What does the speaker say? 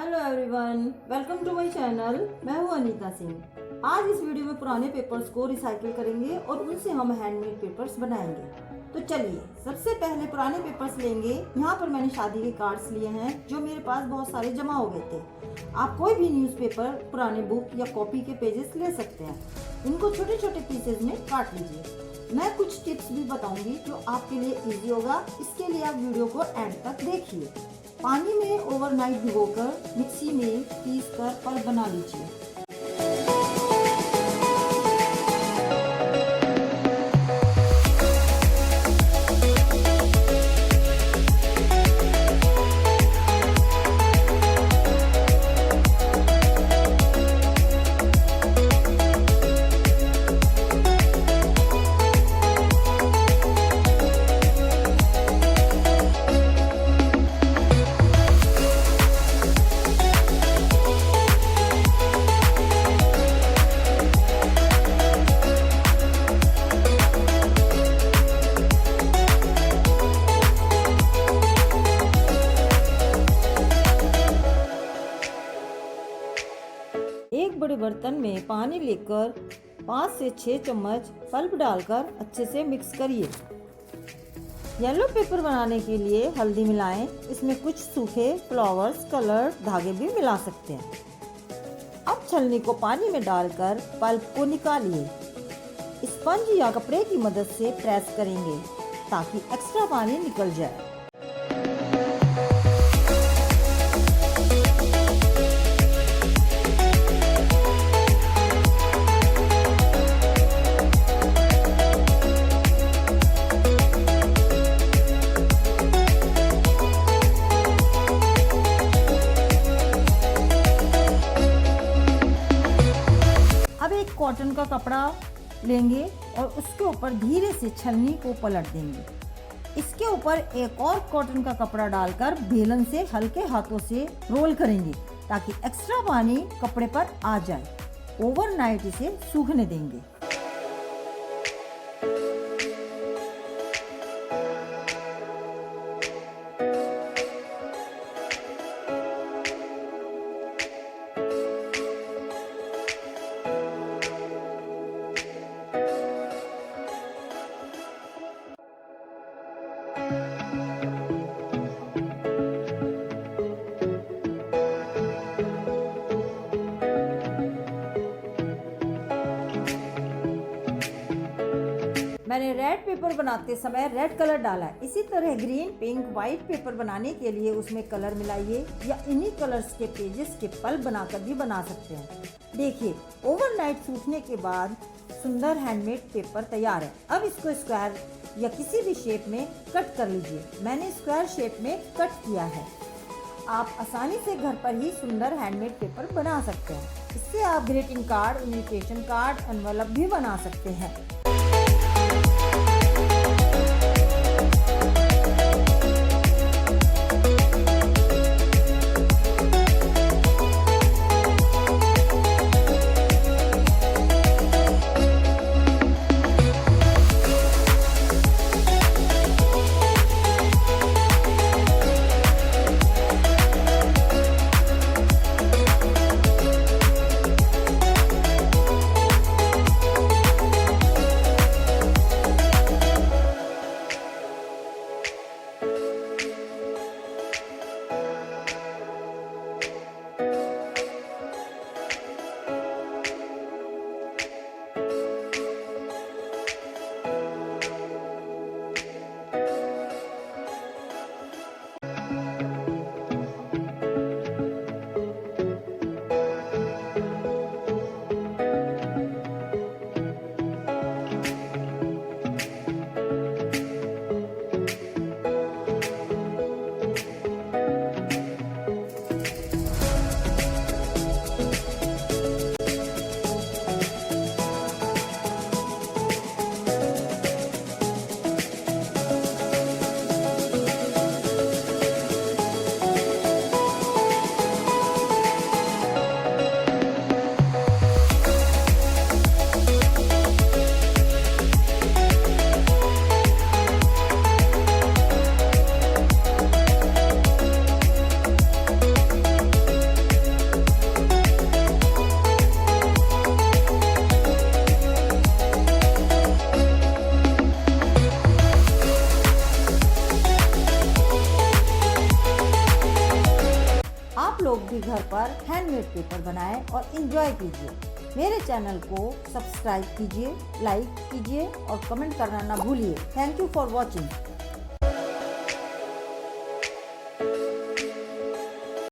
Hello everyone, welcome to my channel. मैं हूँ अनीता सिंह। आज इस वीडियो में पुराने पेपर्स को रिसाइकिल करेंगे और उनसे हम हैंडमेड पेपर्स बनाएंगे। तो चलिए, सबसे पहले पुराने पेपर्स लेंगे। यहाँ पर मैंने शादी के कार्ड्स लिए हैं जो मेरे पास बहुत सारे जमा हो गए थे। आप कोई भी न्यूज़पेपर, पुराने बुक या कॉपी के पेजेस ले सकते हैं। इनको छोटे छोटे पीसेज में काट लीजिए। मैं कुछ टिप्स भी बताऊंगी जो आपके लिए इजी होगा। इसके लिए आप वीडियो को एंड तक देखिए। पानी में ओवरनाइट भिगोकर मिक्सी में पीसकर पल्प बना लीजिए। एक बड़े बर्तन में पानी लेकर 5 से 6 चम्मच पल्प डालकर अच्छे से मिक्स करिए। येलो पेपर बनाने के लिए हल्दी मिलाएं। इसमें कुछ सूखे फ्लावर्स, कलर, धागे भी मिला सकते हैं। अब छलनी को पानी में डालकर पल्प को निकालिए। स्पंज या कपड़े की मदद से प्रेस करेंगे ताकि एक्स्ट्रा पानी निकल जाए। अब एक कॉटन का कपड़ा लेंगे और उसके ऊपर धीरे से छलनी को पलट देंगे। इसके ऊपर एक और कॉटन का कपड़ा डालकर बेलन से हल्के हाथों से रोल करेंगे ताकि एक्स्ट्रा पानी कपड़े पर आ जाए। ओवरनाइट इसे सूखने देंगे। मैंने रेड पेपर बनाते समय रेड कलर डाला है। इसी तरह ग्रीन, पिंक, व्हाइट पेपर बनाने के लिए उसमें कलर मिलाइए या इन्हीं कलर्स के पेजेस के पल्प बनाकर भी बना सकते हैं। देखिए, ओवरनाइट सूखने के बाद सुंदर हैंडमेड पेपर तैयार है। अब इसको स्क्वायर या किसी भी शेप में कट कर लीजिए। मैंने स्क्वायर शेप में कट किया है। आप आसानी से घर पर ही सुंदर हैंडमेड पेपर बना सकते हैं। इससे आप greeting card, invitation card, envelope भी बना सकते हैं। आप लोग भी घर पर हैंडमेड पेपर बनाएं और एंजॉय कीजिए। मेरे चैनल को सब्सक्राइब कीजिए, लाइक कीजिए और कमेंट करना ना भूलिए। Thank you for watching.